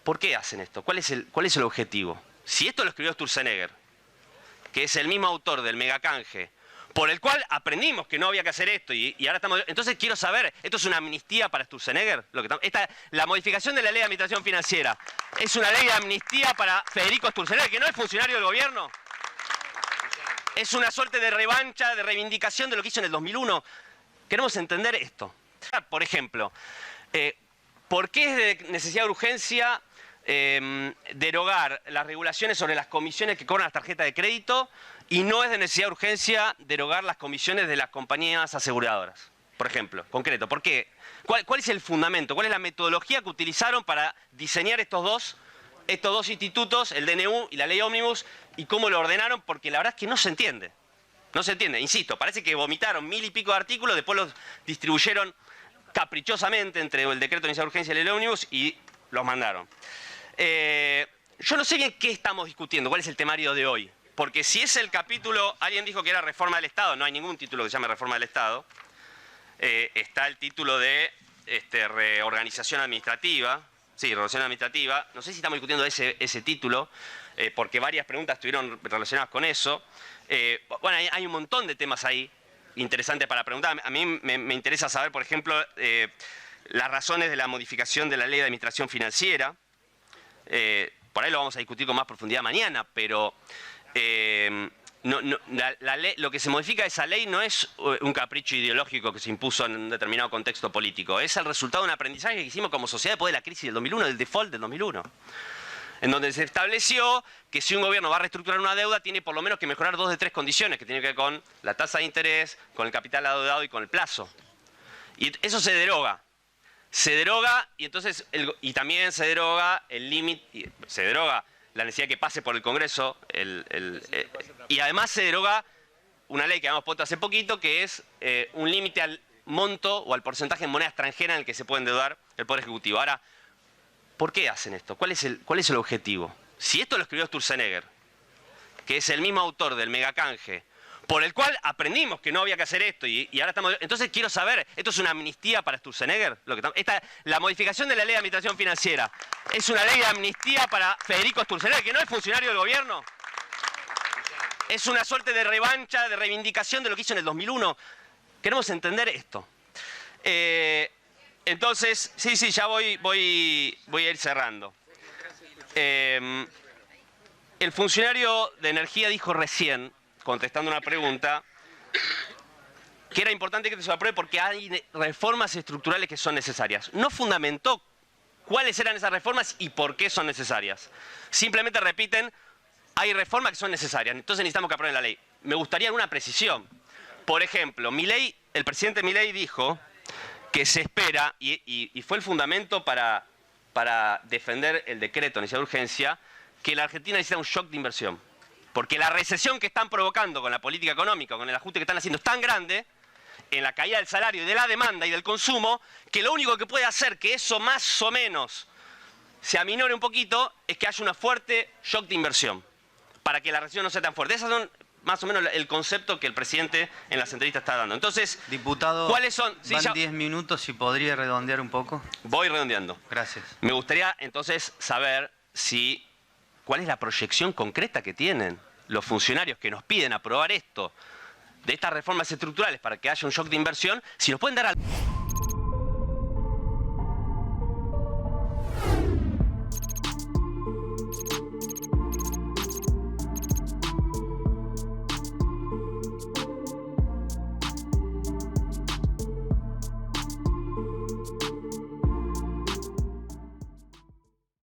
¿Por qué hacen esto? ¿Cuál es el objetivo? Si esto lo escribió Sturzenegger, que es el mismo autor del megacanje, por el cual aprendimos que no había que hacer esto y ahora estamos... Entonces quiero saber, ¿esto es una amnistía para Sturzenegger? La modificación de la ley de administración financiera, ¿es una ley de amnistía para Federico Sturzenegger, que no es funcionario del gobierno? ¿Es una suerte de revancha, de reivindicación de lo que hizo en el 2001? Queremos entender esto. Por ejemplo, ¿por qué es de necesidad de urgencia derogar las regulaciones sobre las comisiones que cobran las tarjetas de crédito y no es de necesidad de urgencia derogar las comisiones de las compañías aseguradoras? Por ejemplo, concreto, ¿por qué? ¿Cuál es el fundamento? ¿Cuál es la metodología que utilizaron para diseñar estos dos institutos, el DNU y la ley Ómnibus, y cómo lo ordenaron? Porque la verdad es que no se entiende. No se entiende, insisto, parece que vomitaron 1000 y pico de artículos, después los distribuyeron caprichosamente entre el decreto de necesidad de urgencia y la ley Ómnibus y los mandaron. Yo no sé bien qué estamos discutiendo, cuál es el temario de hoy. Porque si es el capítulo, alguien dijo que era reforma del Estado, no hay ningún título que se llame reforma del Estado. Está el título de reorganización administrativa. Sí, reorganización administrativa. No sé si estamos discutiendo ese título, porque varias preguntas estuvieron relacionadas con eso. Bueno, hay un montón de temas ahí interesantes para preguntar. A mí me interesa saber, por ejemplo, las razones de la modificación de la ley de administración financiera. Por ahí lo vamos a discutir con más profundidad mañana, pero lo que se modifica de esa ley no es un capricho ideológico que se impuso en un determinado contexto político, es el resultado de un aprendizaje que hicimos como sociedad después de la crisis del 2001, del default del 2001, en donde se estableció que si un gobierno va a reestructurar una deuda tiene por lo menos que mejorar 2 de 3 condiciones que tienen que ver con la tasa de interés, con el capital adeudado y con el plazo. Y eso se deroga. Se deroga y entonces y también se deroga el límite, se deroga la necesidad de que pase por el Congreso y además se deroga una ley que habíamos puesto hace poquito que es un límite al monto o al porcentaje en moneda extranjera en el que se puede endeudar el Poder Ejecutivo. Ahora, ¿por qué hacen esto? ¿Cuál es el objetivo? Si esto lo escribió Sturzenegger, que es el mismo autor del megacanje, por el cual aprendimos que no había que hacer esto y ahora estamos... Entonces quiero saber, ¿esto es una amnistía para Sturzenegger? La modificación de la ley de administración financiera, ¿es una ley de amnistía para Federico Sturzenegger, que no es funcionario del gobierno? ¿Es una suerte de revancha, de reivindicación de lo que hizo en el 2001? Queremos entender esto. Entonces, sí, ya voy a ir cerrando. El funcionario de Energía dijo recién, contestando una pregunta, que era importante que se apruebe porque hay reformas estructurales que son necesarias. No fundamentó cuáles eran esas reformas y por qué son necesarias. Simplemente repiten, hay reformas que son necesarias, entonces necesitamos que aprueben la ley. Me gustaría alguna precisión. Por ejemplo, el presidente Milei dijo que se espera, y fue el fundamento para defender el decreto de necesidad de urgencia, que la Argentina necesita un shock de inversión. Porque la recesión que están provocando con la política económica, con el ajuste que están haciendo, es tan grande en la caída del salario y de la demanda y del consumo, que lo único que puede hacer que eso más o menos se aminore un poquito es que haya una fuerte shock de inversión, para que la recesión no sea tan fuerte. Esos son más o menos el concepto que el presidente en las entrevistas está dando. Entonces, diputado, ¿cuáles son? Sí, van 10 minutos, si podría redondear un poco. Voy redondeando. Gracias. Me gustaría entonces saber cuál es la proyección concreta que tienen los funcionarios que nos piden aprobar esto, de estas reformas estructurales para que haya un shock de inversión, si nos pueden dar